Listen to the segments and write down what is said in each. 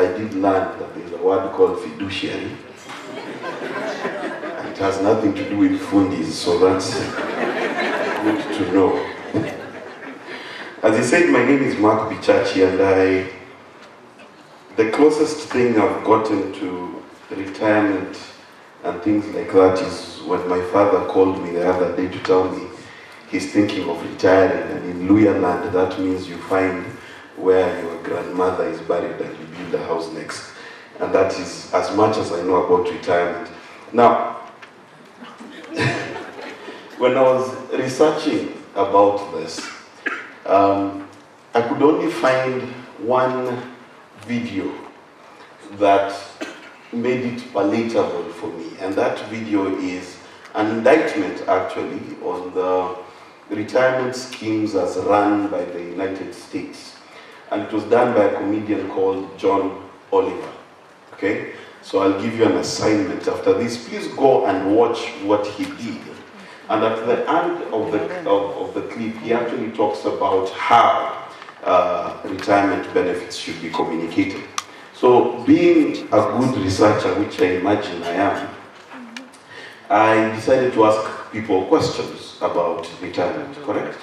I did learn that there's a word called fiduciary. It has nothing to do with fundis, so that's good to know. As I said, my name is Mark Bichachi, and the closest thing I've gotten to retirement and things like that is when my father called me the other day to tell me he's thinking of retiring, and in Luya land that means you find where your grandmother is buried and you build a house next. And that is as much as I know about retirement. Now, when I was researching about this, I could only find one video that made it palatable for me, and that video is an indictment actually on the retirement schemes as run by the United States, and it was done by a comedian called John Oliver. Okay, so I'll give you an assignment after this. Please go and watch what he did, and at the end of the clip he actually talks about how retirement benefits should be communicated. So, being a good researcher, which I imagine I am, I decided to ask people questions about retirement, correct?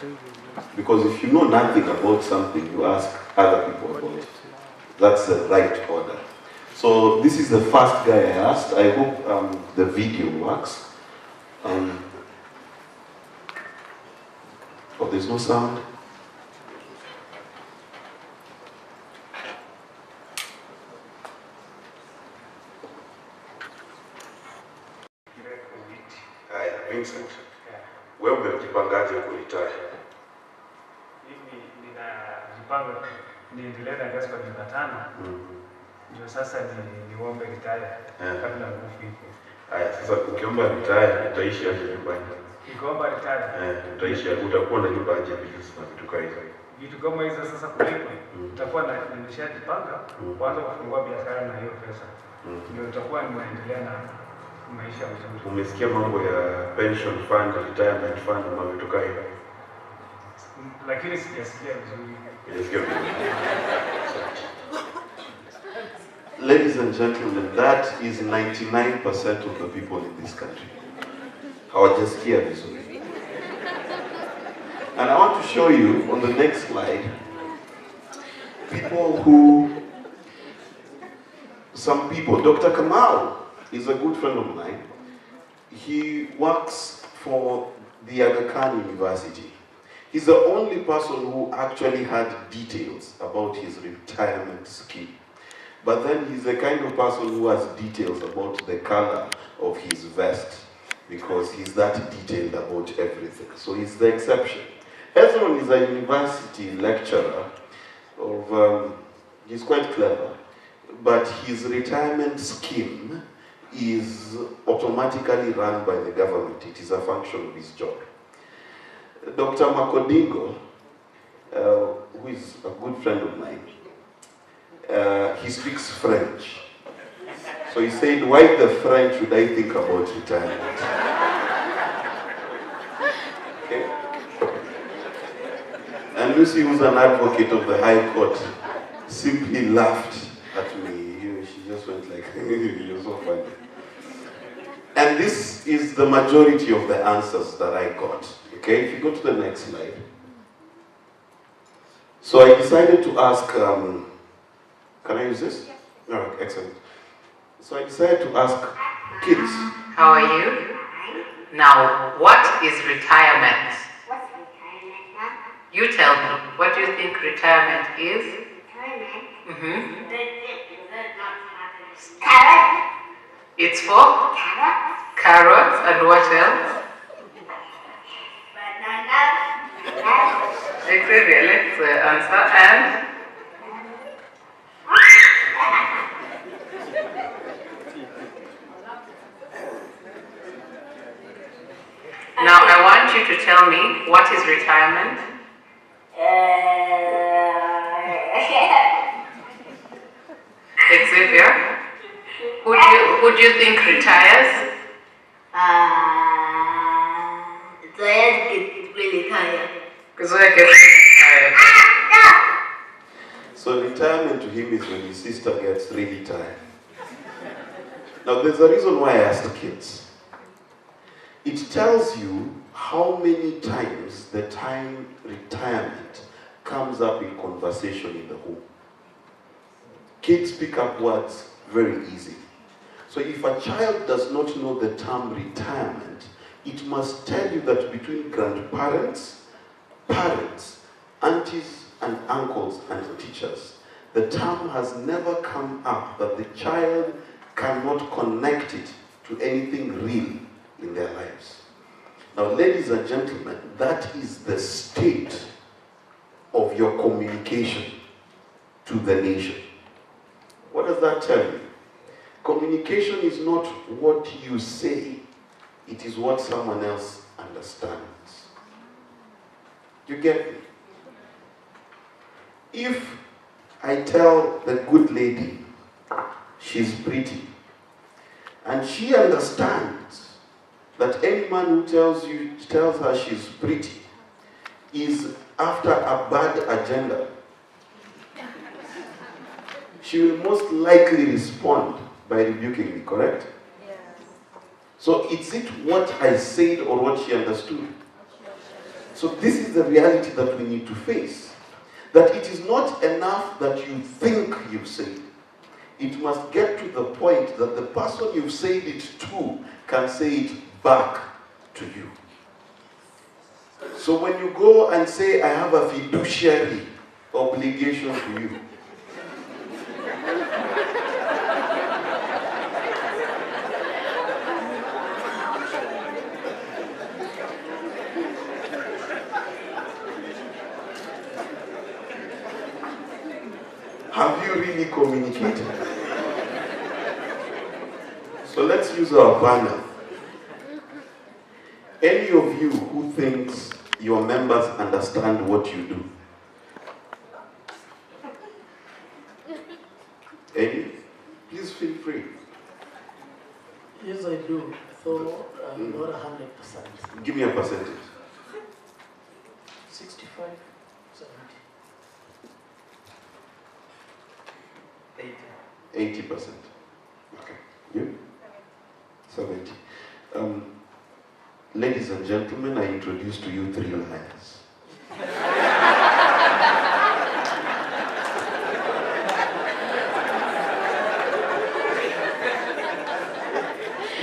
Because if you know nothing about something, you ask other people about it. That's the right order. So, this is the first guy I asked. I hope the video works. Oh, there's no sound? Vincent, wewe umejipangaje kuretire? Mimi ninajipanga niendelee na kazi kwa miaka 5. Ndio sasa niombe retire kabla nguvu iko. Haya, sasa ukiomba retire utaishi aje nyumbani? Ukiomba retire utaishi utakuwa na nyumba aje bila sana vitu kama hizo. Vitu kama hizo sasa kulipa. Utakuwa na nimeshajipanga kwanza kufungua biashara na hiyo pesa. Ndio utakuwa niendelea na maisha mzuri. Umesikia mambo ya pension fund, retirement fund na vitu kama hivyo? Lakini sijasikia vizuri. Sijasikia vizuri. Ladies and gentlemen, that is 99% of the people in this country. Hawajasikia vizuri. And I want to show you on the next slide some people, Dr. Kamau is a good friend of mine. He works for the Aga Khan University. He's the only person who actually had details about his retirement scheme. But then he's the kind of person who has details about the color of his vest, because he's that detailed about everything. So he's the exception. Ezron is a university lecturer he's quite clever, but his retirement scheme is automatically run by the government. It is a function of his job. Dr. Makodingo, who is a good friend of mine, he speaks French. So he said, why the French would I think about retirement? Okay? And Lucy, who's an advocate of the High Court, simply laughed at me. She just went like, you're so funny. And this is the majority of the answers that I got. Okay, if you go to the next slide. So I decided to ask, can I use this? Yes. All right, excellent. So I decided to ask kids. How are you? Now, what is retirement? What's retirement? You tell me, what do you think retirement is? Retirement? Carrot. It's for? Carrots. Carrots, and what else? Banana. Xavier, let's answer. And? Now I want you to tell me, what is retirement? Xavier, who do you think retires? Zoya gets really tired. Zoya gets tired. So retirement to him him is when his sister gets really tired. Now there's a reason why I asked kids. It tells you how many times the time retirement comes up in conversation in the home. Kids pick up words very easy. So if a child does not know the term retirement, it must tell you that between grandparents, parents, aunties and uncles and teachers, the term has never come up that the child cannot connect it to anything real in their lives. Now, ladies and gentlemen, that is the state of your communication to the nation. What does that tell you? Communication is not what you say, it is what someone else understands. You get me? If I tell the good lady she's pretty, and she understands that any man who tells her she's pretty is after a bad agenda, she will most likely respond by rebuking me, correct? Yes. So is it what I said or what she understood? So this is the reality that we need to face. That it is not enough that you think you've said. It must get to the point that the person you've said it to can say it back to you. So when you go and say, I have a fiduciary obligation to you, have you really communicated? So let's use our panel. Any of you who thinks your members understand what you do? Any? Please feel free. Yes, I do. So, not 100%. Give me a percentage. 65, 70. 80%. Okay. You? 70. Ladies and gentlemen, I introduce to you 3 liars.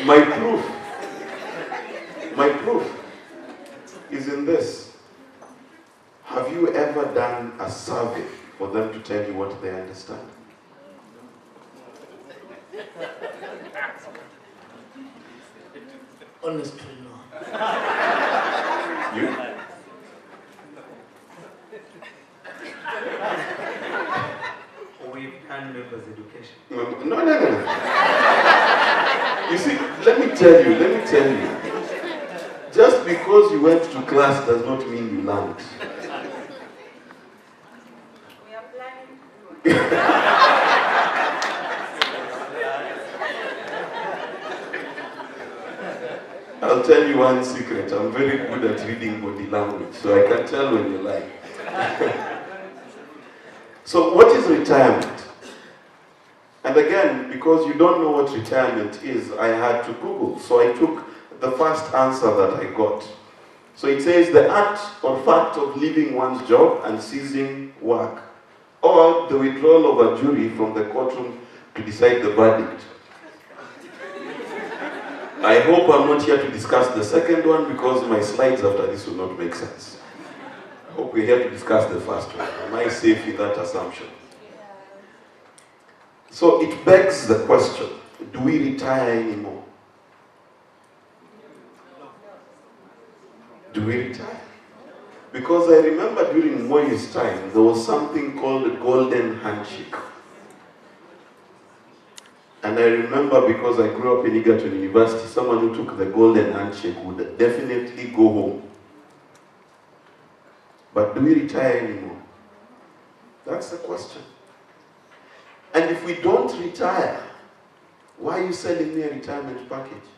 My proof is in this. Have you ever done a survey for them to tell you what they understand? Honestly, no. You? We've done members' education. No. You see, let me tell you. Just because you went to class does not mean you learned. We are planning. I'll tell you one secret. I'm very good at reading body language, so I can tell when you lie. So what is retirement? And again, because you don't know what retirement is, I had to Google. So I took the first answer that I got. So it says the act or fact of leaving one's job and ceasing work, or the withdrawal of a jury from the courtroom to decide the verdict. I hope I'm not here to discuss the second one because my slides after this will not make sense. I hope we're here to discuss the first one. Am I safe in that assumption? So it begs the question, do we retire anymore? Do we retire? Because I remember during Moi's time, there was something called the golden handshake. And I remember because I grew up in Egerton University, someone who took the golden handshake would definitely go home. But do we retire anymore? That's the question. And if we don't retire, why are you selling me a retirement package?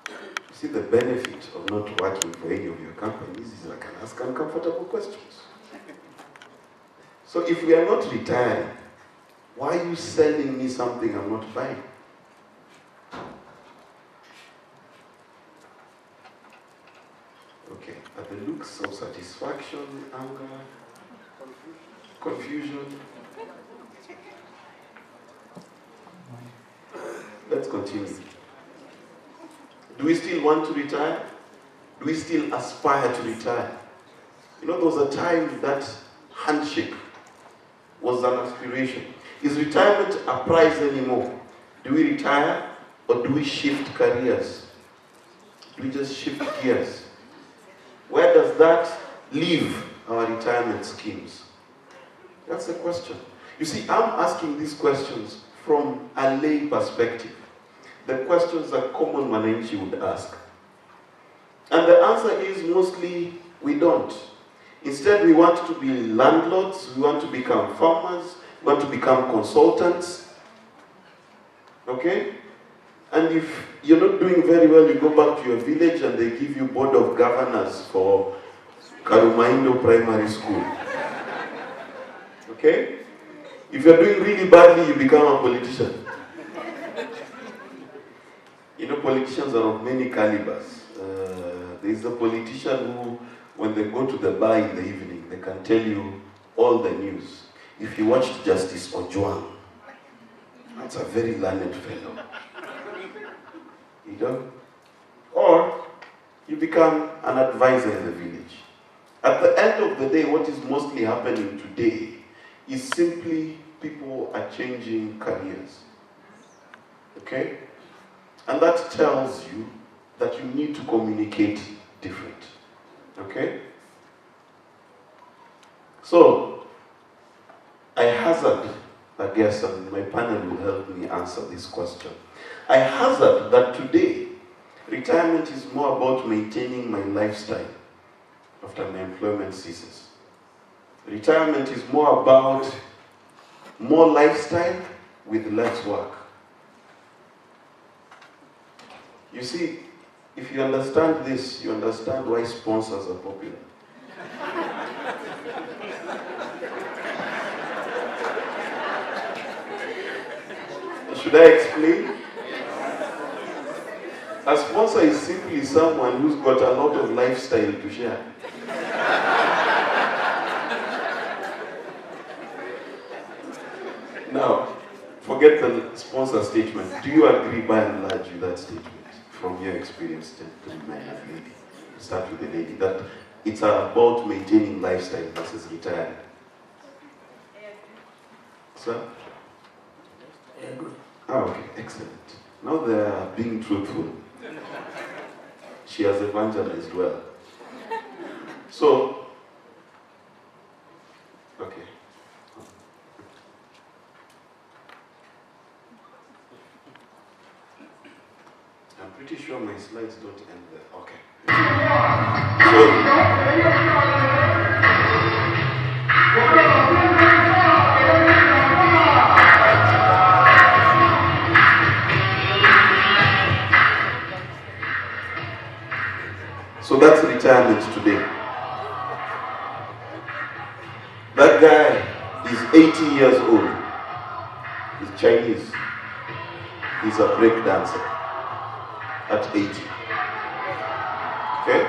You see, the benefit of not working for any of your companies is I can ask uncomfortable questions. So So if we are not retiring, why are you selling me something I'm not buying? Okay, are the looks of satisfaction, anger, confusion? Let's continue. Do we still want to retire? Do we still aspire to retire? You know, there was a time that handshake was an aspiration. Is retirement a prize anymore? Do we retire or do we shift careers? Do we just shift gears? Where does that leave our retirement schemes? That's the question. You see, I'm asking these questions from a lay perspective. The questions that common Mananchi would ask. And the answer is mostly we don't. Instead, we want to be landlords, we want to become farmers, we want to become consultants. Okay? And if you're not doing very well, you go back to your village and they give you board of governors for Karumaindo Primary School. Okay? If you're doing really badly, you become a politician. You know, politicians are of many calibers. There's a politician who, when they go to the bar in the evening, they can tell you all the news. If you watched Justice Ojwang, that's a very learned fellow. You know? Or you become an advisor in the village. At the end of the day, what is mostly happening today is simply people are changing careers. Okay? And that tells you that you need to communicate different. Okay? So, I hazard, I guess, and my panel will help me answer this question. I hazard that today, retirement is more about maintaining my lifestyle after my employment ceases. Retirement is more about more lifestyle with less work. You see, if you understand this, you understand why sponsors are popular. Should I explain? A sponsor is simply someone who's got a lot of lifestyle to share. Now, forget the sponsor statement. Do you agree by and large with that statement? From your experience, gentlemen and lady. Start with the lady. That it's about maintaining lifestyle versus retiring. Sir? Yeah, good. Ah, okay, excellent. Now they are being truthful. She has evangelized well. So, okay. I'm pretty sure my slides don't end there. Okay. So that's retirement today. That guy is 80 years old. He's Chinese. He's a break dancer at 80. Okay?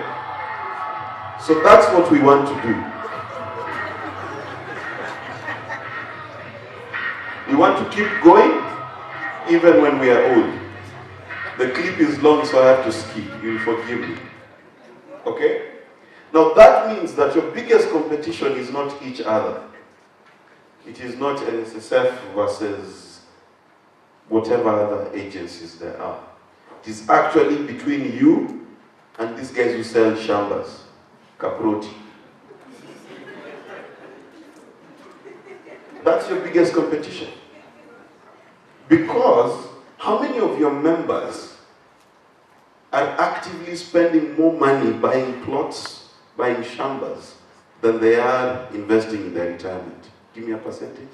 So that's what we want to do. We want to keep going even when we are old. The clip is long, so I have to skip. You'll forgive me. Okay? Now that means that your biggest competition is not each other. It is not NSSF versus whatever other agencies there are. It is actually between you and these guys who sell shambas, kaproti. That's your biggest competition. Because how many of your members are actively spending more money buying plots, buying shambas, than they are investing in their retirement? Give me a percentage.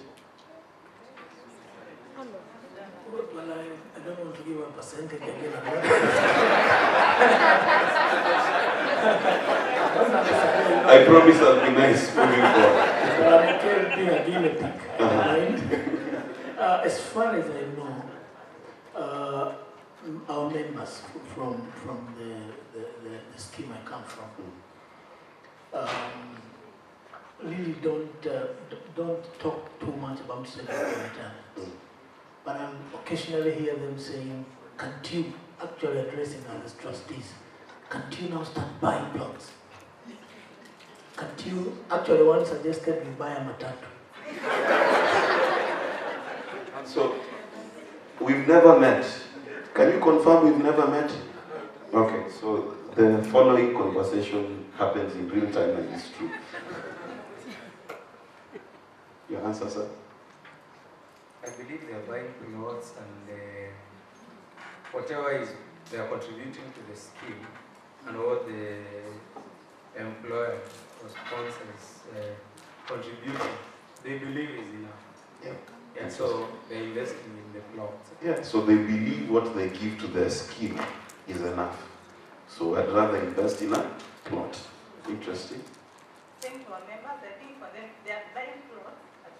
Well, I don't want to give a percentage again. I promise I'll be nice moving forward. But I'm okay being a guinea pig. I don't mind. As far as I know, our members from the scheme I come from really don't talk too much about retirement. But I occasionally hear them saying, can't you, actually addressing us as trustees, can't you now start buying plots? Can't you, actually one suggested we buy a matatu. So, we've never met. Can you confirm we've never met? Okay, so the following conversation happens in real time and it's true. Your answer, sir? I believe they are buying plots and whatever is they are contributing to the scheme and what the employer or sponsors contributing, they believe is enough. Yeah. And so they're investing in the plots. Yeah, so they believe what they give to their scheme is enough. So I'd rather invest in a plot. Interesting. Same to our members, I think for them, they are buying plots, but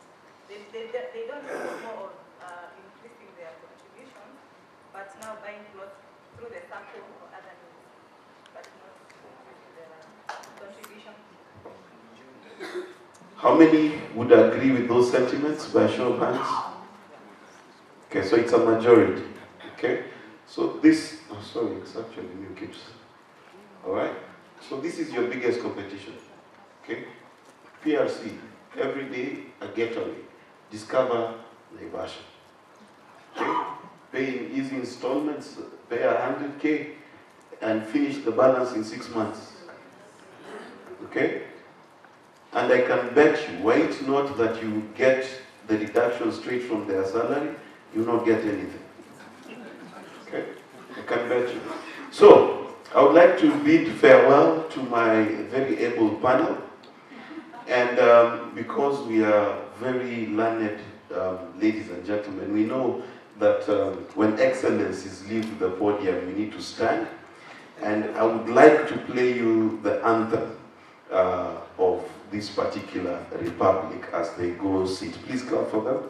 they don't know more of increasing their contributions, but now buying plots through the circle or other means, but not increasing their contribution. How many would agree with those sentiments by show of hands? Okay, so it's a majority. Okay, so this, oh sorry, it's actually new kids. Alright, so this is your biggest competition. Okay, PRC, every day a getaway. Discover Naivasha. Okay, pay in easy installments, pay 100K and finish the balance in 6 months. Okay? And I can bet you, were it not that you get the deduction straight from their salary, you will not get anything. Okay? I can bet you. So, I would like to bid farewell to my very able panel. And because we are very learned ladies and gentlemen, we know that when excellencies leave the podium, we need to stand. And I would like to play you the anthem of this particular republic as they go sit. Please clap for them.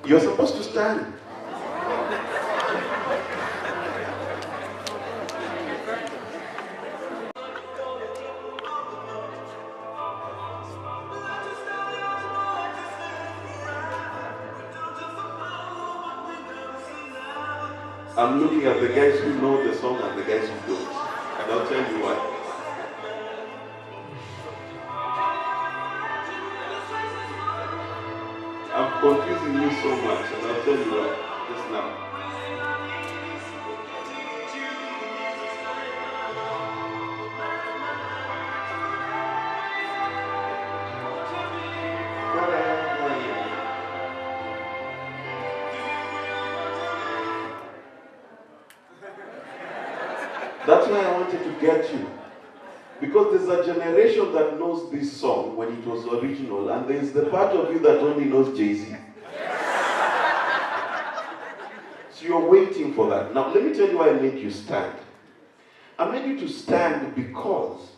You're supposed to stand. I'm looking at the guys who know the song and the guys who don't. And I'll tell you why. I'm confusing you so much, and I'll tell you why just now. That's why I wanted to get you. Because there's a generation that knows this song when it was original, and there's the part of you that only knows Jay-Z. So you're waiting for that. Now, let me tell you why I made you stand. I made you to stand because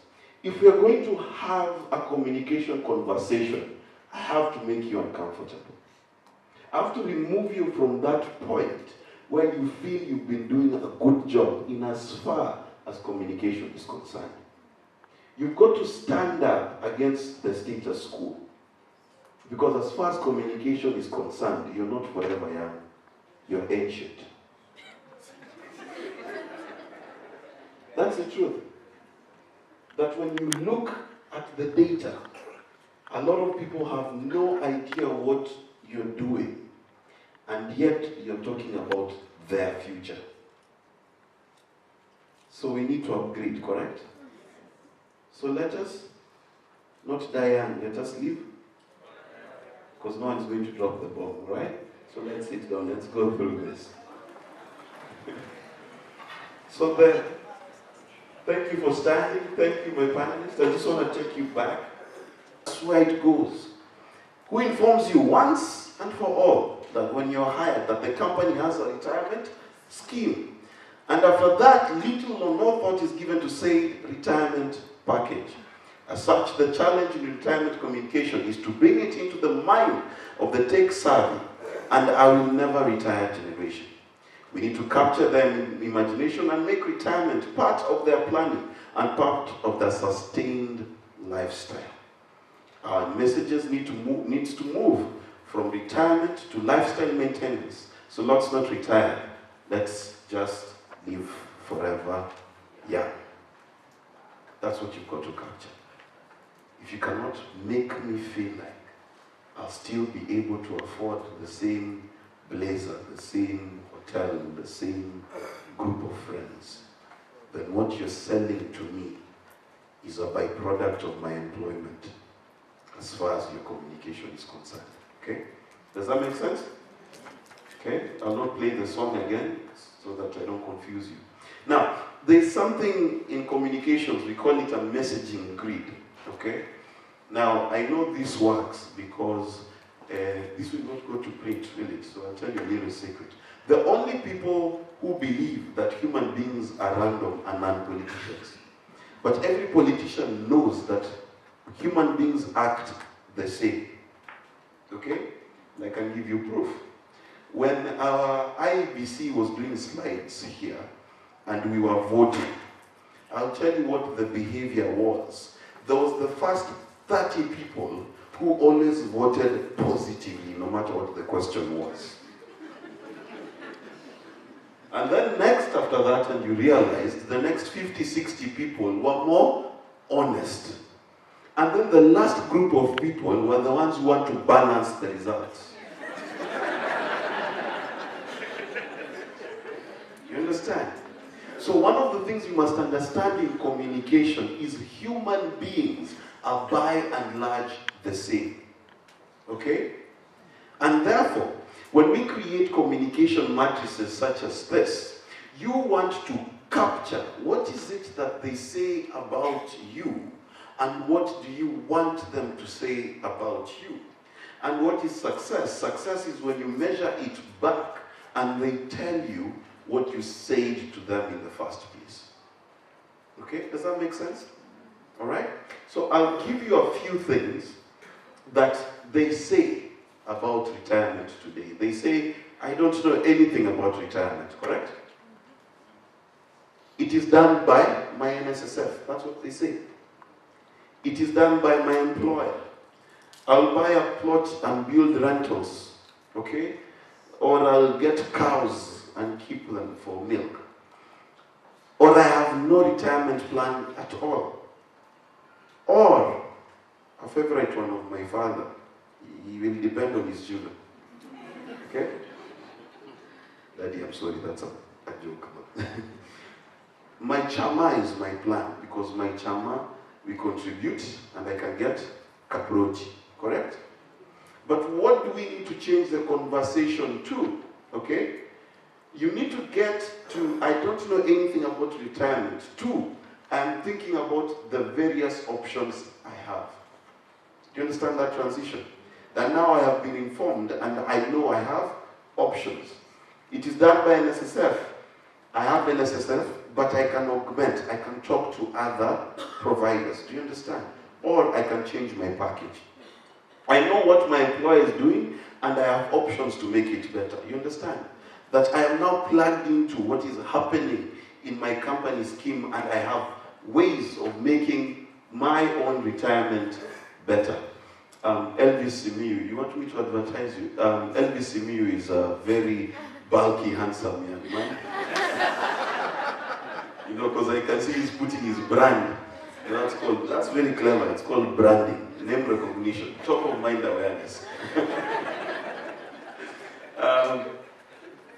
if we're going to have a communication conversation, I have to make you uncomfortable. I have to remove you from that point where you feel you've been doing a good job in as far as communication is concerned. You've got to stand up against the status quo. Because as far as communication is concerned, you're not forever young. You're ancient. That's the truth. That when you look at the data, a lot of people have no idea what you're doing. And yet, you're talking about their future. So we need to upgrade, correct? So let us not die young, let us live. Because no one's going to drop the bomb, right? So let's sit down, let's go through this. So then, thank you for standing, thank you my panelists. I just want to take you back. That's where it goes. Who informs you once and for all that when you're hired, that the company has a retirement scheme. And after that, little or no thought is given to say retirement package. As such, the challenge in retirement communication is to bring it into the mind of the tech savvy and I will never retire generation. We need to capture them in imagination and make retirement part of their planning and part of their sustained lifestyle. Our messages needs to move from retirement to lifestyle maintenance. So let's not retire. Let's just live forever young. That's what you've got to capture. If you cannot make me feel like I'll still be able to afford the same blazer, the same hotel, the same group of friends, then what you're selling to me is a byproduct of my employment as far as your communication is concerned. Okay? Does that make sense? Okay? I'll not play the song again so that I don't confuse you. Now, there's something in communications, we call it a messaging grid. Okay? Now, I know this works because this will not go to print, really, so I'll tell you a little secret. The only people who believe that human beings are random are non-politicians. But every politician knows that human beings act the same. Okay? And I can give you proof. When our IBC was doing slides here and we were voting, I'll tell you what the behavior was. There was the first 30 people who always voted positively, no matter what the question was. And then next after that, and you realized the next 50, 60 people were more honest. And then the last group of people were the ones who want to balance the results. You understand? So one of the things you must understand in communication is human beings are by and large the same. Okay? And therefore, when we create communication matrices such as this, you want to capture what is it that they say about you and what do you want them to say about you. And what is success? Success is when you measure it back and they tell you what you said to them in the first place. Okay? Does that make sense? All right? So I'll give you a few things that they say about retirement today. They say, I don't know anything about retirement, correct? It is done by my NSSF. That's what they say. It is done by my employer. I'll buy a plot and build rentals, okay? Or I'll get cows and keep them for milk. Or I have no retirement plan at all. Or, a favorite one of my father, he will depend on his children. Okay? Daddy, I'm sorry, that's a joke. My chama is my plan, because my chama, we contribute and I can get kaproti, correct? But what do we need to change the conversation to? Okay? You need to get to, I don't know anything about retirement. Two, I'm thinking about the various options I have. Do you understand that transition? That now I have been informed and I know I have options. It is done by NSSF. I have NSSF, but I can augment, I can talk to other providers. Do you understand? Or I can change my package. I know what my employer is doing and I have options to make it better. You understand? That I am now plugged into what is happening in my company scheme and I have ways of making my own retirement better. Elvis Simiyu, you want me to advertise you? Elvis Simiyu is a very bulky, handsome young man. You know, because I can see he's putting his brand. That's very clever. It's called branding, name recognition, top of mind awareness.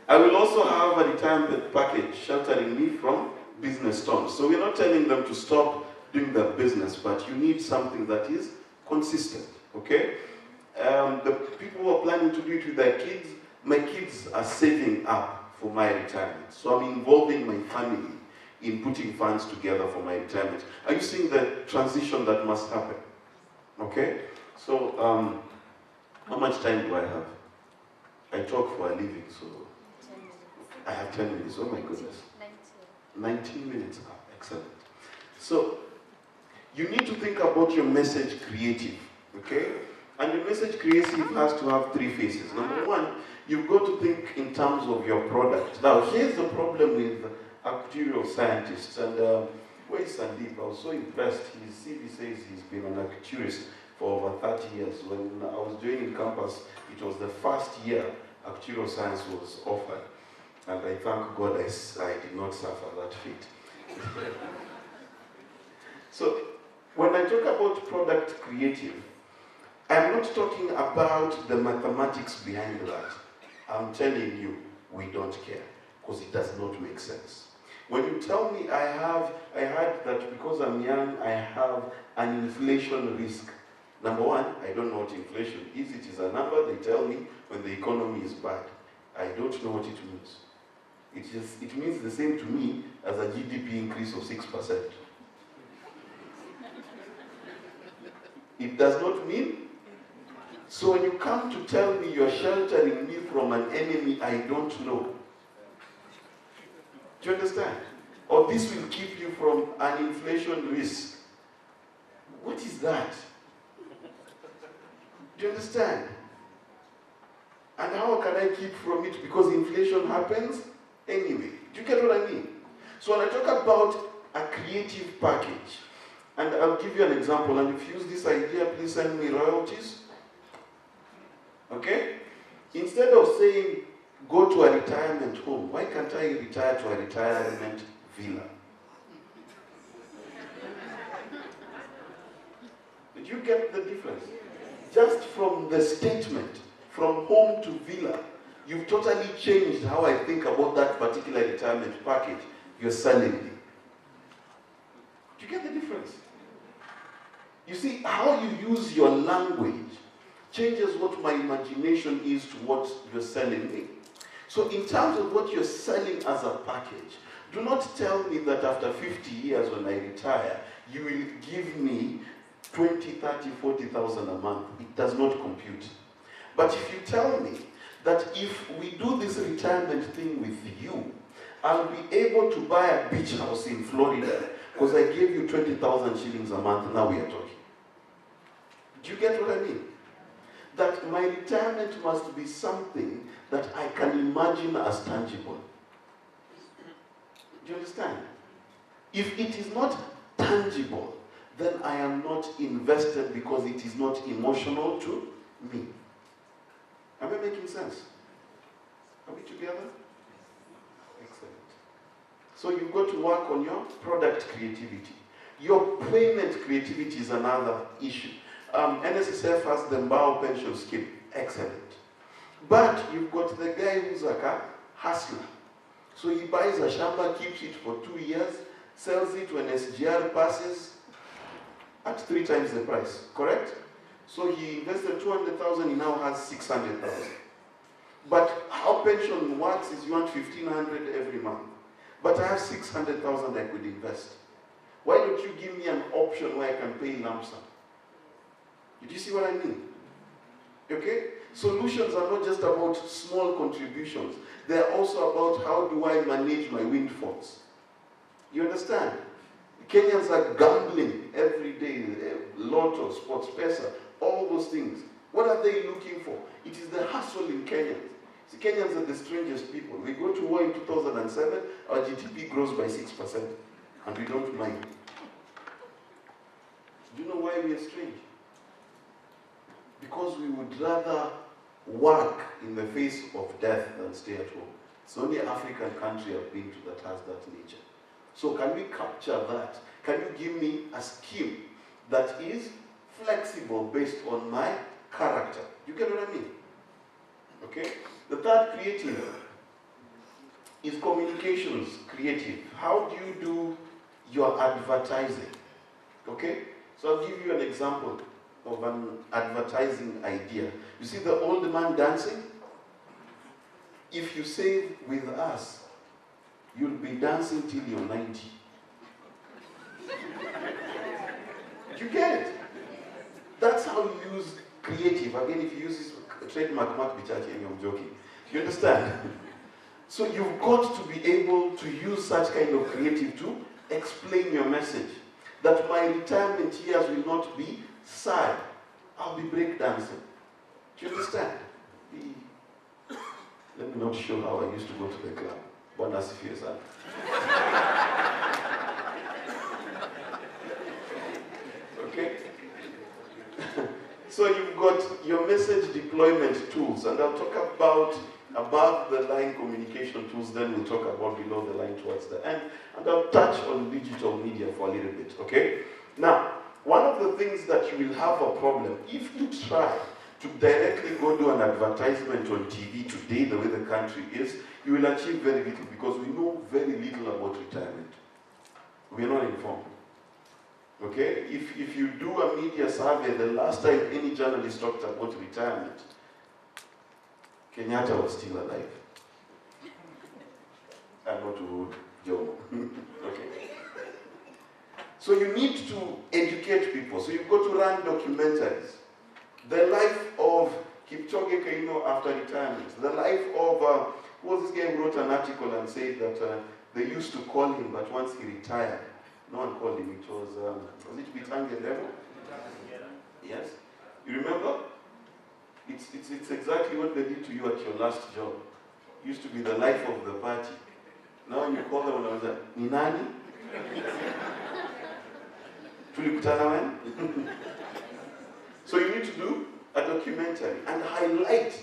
I will also have a retirement package sheltering me from business storms. So we're not telling them to stop doing their business, but you need something that is consistent, okay? The people who are planning to do it with their kids, my kids are saving up for my retirement. So I'm involving my family in putting funds together for my retirement. Are you seeing the transition that must happen? Okay? So, how much time do I have? I talk for a living, so I have 10 minutes. Oh my goodness. 19. 19 minutes up. Excellent. So, you need to think about your message creative, okay? And your message creative has to have three phases. Number one, you've got to think in terms of your product. Now, here's the problem with actuarial scientists, and where is Sandeep? I was so impressed. His CV says he's been an actuarist for over 30 years. When I was joining campus, it was the first year actuarial science was offered. And I thank God I did not suffer that fate. So, when I talk about product creative, I'm not talking about the mathematics behind that. I'm telling you, we don't care, because it does not make sense. When you tell me I heard that because I'm young, I have an inflation risk. Number one, I don't know what inflation is. It is a number they tell me when the economy is bad. I don't know what it means. It means the same to me as a GDP increase of 6%. It does not mean. So when you come to tell me you're sheltering me from an enemy I don't know, do you understand? Or this will keep you from an inflation risk. What is that? Do you understand? And how can I keep from it? Because inflation happens anyway. Do you get what I mean? So when I talk about a creative package, and I'll give you an example, and if you use this idea, please send me royalties. Okay? Instead of saying, go to a retirement home, why can't I retire to a retirement villa? Did you get the difference? Just from the statement, from home to villa, you've totally changed how I think about that particular retirement package you're selling me. Do you get the difference? You see, how you use your language changes what my imagination is to what you're selling me. So in terms of what you're selling as a package, do not tell me that after 50 years when I retire, you will give me 20, 30, 40,000 a month. It does not compute. But if you tell me that if we do this retirement thing with you, I'll be able to buy a beach house in Florida because I gave you 20,000 shillings a month, now we are talking. Do you get what I mean? That my retirement must be something that I can imagine as tangible. Do you understand? If it is not tangible, then I am not invested because it is not emotional to me. Am I making sense? Are we together? Excellent. So you've got to work on your product creativity. Your payment creativity is another issue. NSSF has the Mbao pension scheme. Excellent. But you've got the guy who's like a hustler. So he buys a shamba, keeps it for 2 years, sells it when SGR passes at 3 times the price. Correct? So he invested 200,000, he now has 600,000. But how pension works is you want 1,500 every month. But I have 600,000 I could invest. Why don't you give me an option where I can pay lump sum? Do you see what I mean? Okay? Solutions are not just about small contributions. They are also about how do I manage my windfalls. You understand? Kenyans are gambling every day, lotto, sports pesa, all those things. What are they looking for? It is the hustle in Kenya. See, Kenyans are the strangest people. We go to war in 2007, our GDP grows by 6%, and we don't mind. Do you know why we are strange? Because we would rather work in the face of death than stay at home. It's the only African country I've been to that has that nature. So can we capture that? Can you give me a scheme that is flexible based on my character? You get what I mean? Okay? The third creative is communications creative. How do you do your advertising? Okay? So I'll give you an example of an advertising idea. You see the old man dancing? If you save with us, you'll be dancing till you're 90. Do you get it? That's how you use creative. Again, if you use this trademark Bichachi, I'm joking. You understand? So you've got to be able to use such kind of creative to explain your message. That my retirement years will not be sad. I'll be breakdancing. Do you understand? Let me not show how I used to go to the club. One as if you're okay? So you've got your message deployment tools, and I'll talk about above the line communication tools, then we'll talk about below the line towards the end, and I'll touch on digital media for a little bit, okay? Now, one of the things that you will have a problem, if you try to directly go do an advertisement on TV today, the way the country is, you will achieve very little because we know very little about retirement. We are not informed. Okay? If you do a media survey, the last time any journalist talked about retirement, Kenyatta was still alive. And not Jomo. Okay. So you need to educate people. So you've got to run documentaries. The life of Kipchoge Keino after retirement. The life of, who was this guy who wrote an article and said that they used to call him, but once he retired, no one called him. It was it Bichachi level? Yes? You remember? It's exactly what they did to you at your last job. It used to be the life of the party. Now you call them and I was like, ni nani? Tulikutana when? So you need to do a documentary and highlight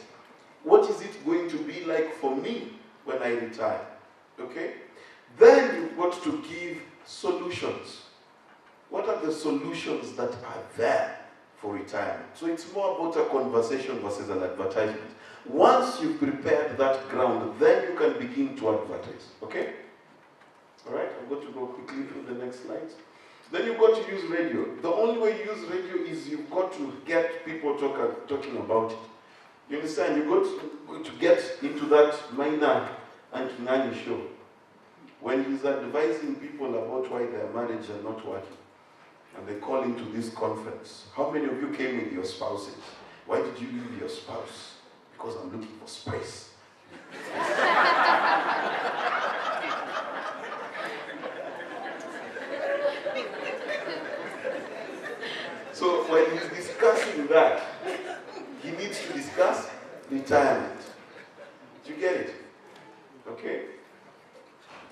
what is it going to be like for me when I retire. Okay? Then you've got to give solutions. What are the solutions that are there for retirement? So it's more about a conversation versus an advertisement. Once you've prepared that ground, then you can begin to advertise. Okay? Alright, I'm going to go quickly through the next slides. Then you've got to use radio. The only way you use radio is you've got to get people talking about it. You understand? You've got to get into that Maina and Kinani show. When he's advising people about why their marriage are not working. And they call into this conference. How many of you came with your spouses? Why did you leave your spouse? Because I'm looking for spice. So when he's discussing that, he needs to discuss retirement. Do you get it? Okay?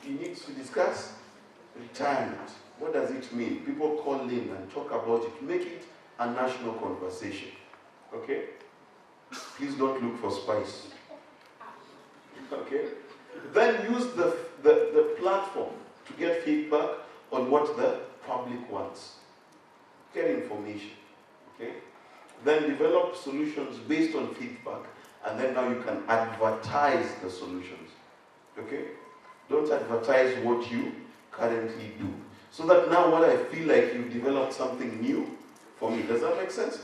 He needs to discuss retirement. What does it mean? People call in and talk about it. Make it a national conversation. Okay? Please don't look for spice. Okay? Then use the platform to get feedback on what the public wants. Get information. Okay? Then develop solutions based on feedback, and then now you can advertise the solutions. Okay? Don't advertise what you currently do. So that now what I feel like you've developed something new for me. Does that make sense?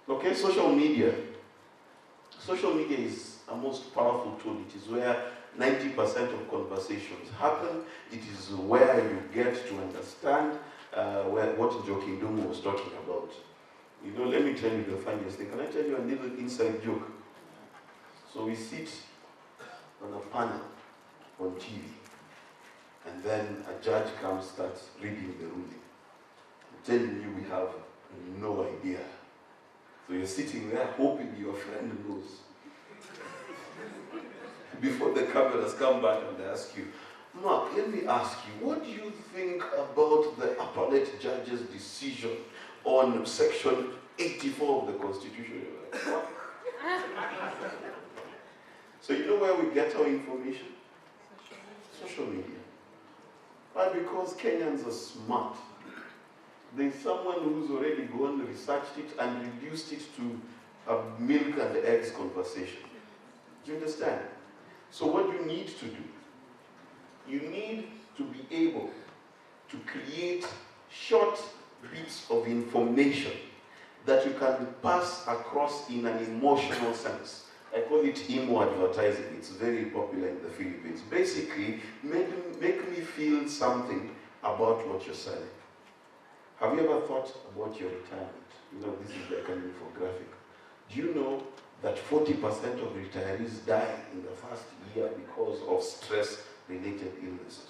Okay, social media. Social media is a most powerful tool. It is where 90% of conversations happen. It is where you get to understand what Joking Dumu was talking about. You know, let me tell you the funniest thing. Can I tell you a little inside joke? So we sit on a panel on TV, and then a judge comes, starts reading the ruling. I'm telling you, we have no idea. So you're sitting there hoping your friend knows. Before the cameras come back and they ask you, Mark, let me ask you, what do you think about the appellate judge's decision on section 84 of the Constitution? You're like, what? So you know where we get our information? Social media. Why? Because Kenyans are smart. There's someone who's already gone, researched it, and reduced it to a milk and eggs conversation. Do you understand? So what you need to do, you need to be able to create short bits of information that you can pass across in an emotional sense. I call it emo advertising. It's very popular in the Philippines. Basically, make me feel something about what you're selling. Have you ever thought about your retirement? You know, this is like an infographic. Do you know that 40% of retirees die in the first year because of stress-related illnesses.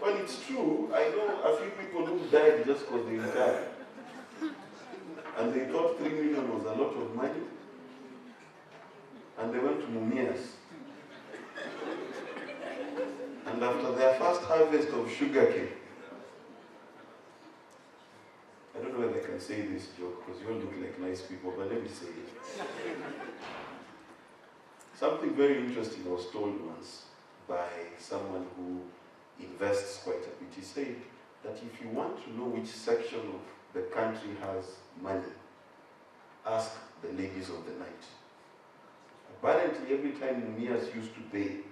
Well, it's true. I know a few people who died just because they retired. And they thought 3 million was a lot of money. And they went to Mumias. And after their first harvest of sugarcane, I don't know whether I can say this joke because you all look like nice people, but let me say it. Something very interesting I was told once by someone who invests quite a bit. He said that if you want to know which section of the country has money, ask the ladies of the night. Apparently, every time Mumias used to pay,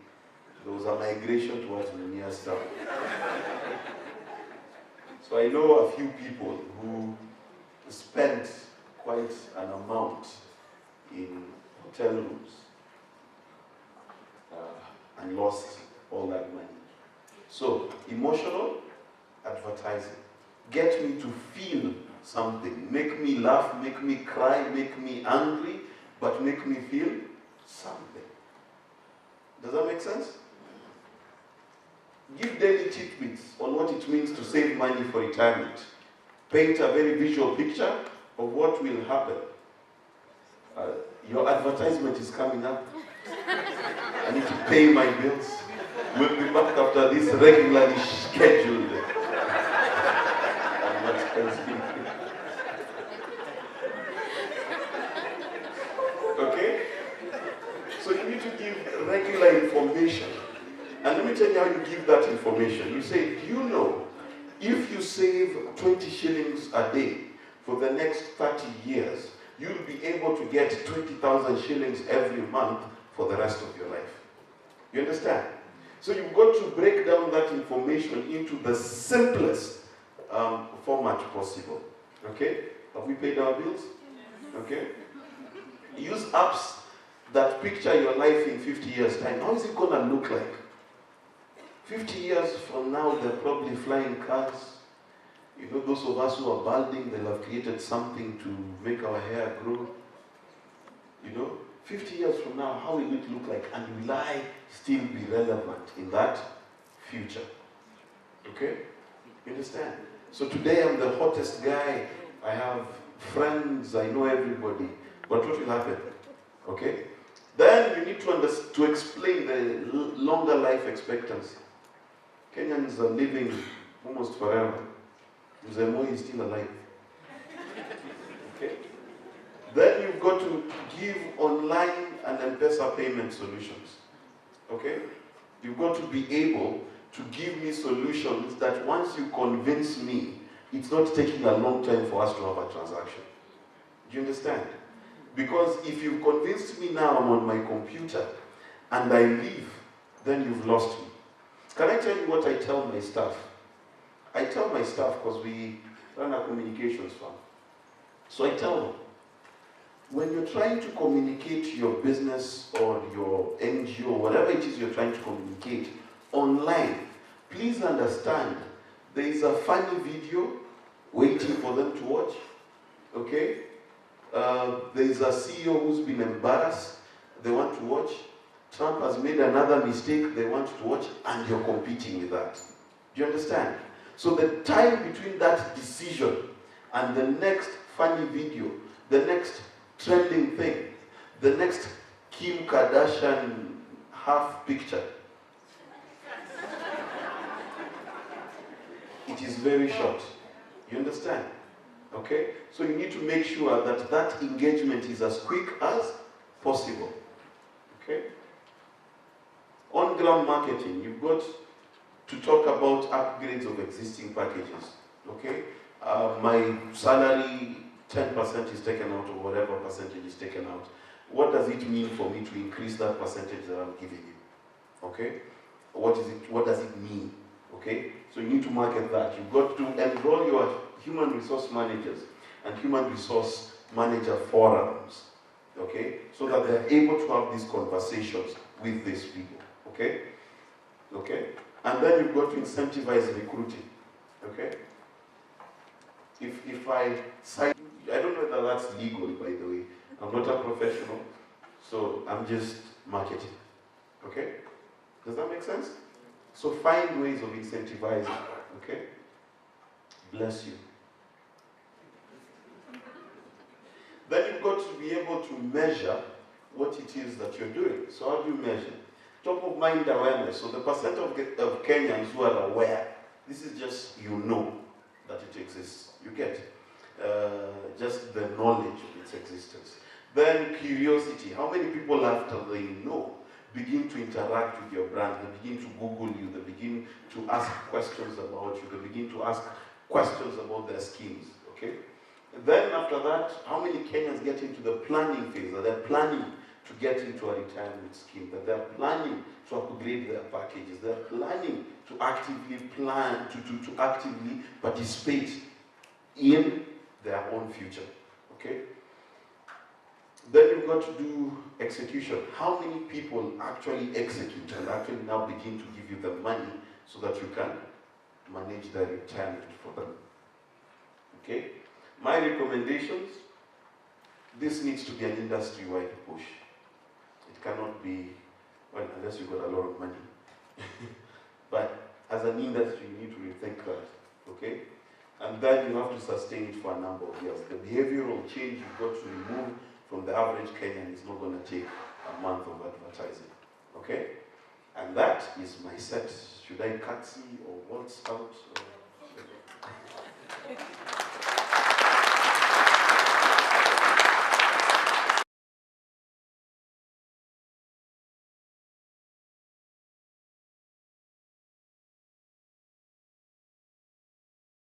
there was a migration towards Mumias town. So I know a few people who spent quite an amount in hotel rooms and lost all that money. So, emotional advertising. Get me to feel something. Make me laugh, make me cry, make me angry, but make me feel something. Does that make sense? Give daily tidbits on what it means to save money for retirement. Paint a very visual picture of what will happen. Your advertisement is coming up. I need to pay my bills. We'll be back after this regularly scheduled advertising. Okay? So you need to give regular information. And let me tell you how you give that information. You say, do you know, if you save 20 shillings a day for the next 30 years, you'll be able to get 20,000 shillings every month for the rest of your life. You understand? So you've got to break down that information into the simplest format possible. Okay? Have we paid our bills? Okay? Use apps that picture your life in 50 years' time. How is it going to look like? 50 years from now, they're probably flying cars. You know, those of us who are balding, they'll have created something to make our hair grow. You know, 50 years from now, how will it look like? And will I still be relevant in that future? Okay? You understand? So today I'm the hottest guy. I have friends, I know everybody. But what will happen? Okay? Then you need to explain the longer life expectancy. Kenyans are living almost forever. Mzee is still alive. Okay? Then you've got to give online and M-Pesa payment solutions. Okay? You've got to be able to give me solutions that once you convince me, it's not taking a long time for us to have a transaction. Do you understand? Because if you've convinced me now I'm on my computer and I leave, then you've lost me. Can I tell you what I tell my staff? I tell my staff because we run a communications firm. So I tell them, when you're trying to communicate your business or your NGO, whatever it is you're trying to communicate online, please understand there is a funny video waiting for them to watch. Okay? There is a CEO who's been embarrassed, they want to watch. Trump has made another mistake, they want to watch, and you're competing with that. Do you understand? So the time between that decision and the next funny video, the next trending thing, the next Kim Kardashian half picture, it is very short. You understand? Okay? So you need to make sure that that engagement is as quick as possible. Okay? On-ground marketing, you've got to talk about upgrades of existing packages. Okay? My salary, 10% is taken out or whatever percentage is taken out. What does it mean for me to increase that percentage that I'm giving you? Okay? What is it? What does it mean? Okay? So you need to market that. You've got to enroll your human resource managers and human resource manager forums. Okay? So that they're able to have these conversations with these people. Okay? Okay? And then you've got to incentivize recruiting. Okay? if I sign, I don't know whether that's legal, by the way. I'm not a professional, so I'm just marketing. Okay? Does that make sense? So find ways of incentivizing. Okay? Bless you. Then you've got to be able to measure what it is that you're doing. So how do you measure? Top of mind awareness. So the percent of Kenyans who are aware, this is just you know that it exists. You get just the knowledge of its existence. Then curiosity. How many people after they know begin to interact with your brand, they begin to Google you, they begin to ask questions about you, they begin to ask questions about their schemes, okay? Then after that, how many Kenyans get into the planning phase, that they're planning to get into a retirement scheme, that they're planning to upgrade their packages, they're planning to actively plan, to actively participate in their own future, okay? Then you've got to do execution. How many people actually execute and actually now begin to give you the money so that you can manage their retirement for them? Okay? My recommendations, this needs to be an industry-wide push. It cannot be, well, unless you've got a lot of money. But as an industry, you need to rethink that, okay? And then you have to sustain it for a number of years. The behavioral change you've got to remove from the average Kenyan is not going to take a month of advertising, okay? And that is my set. Should I curtsy or waltz out? Or...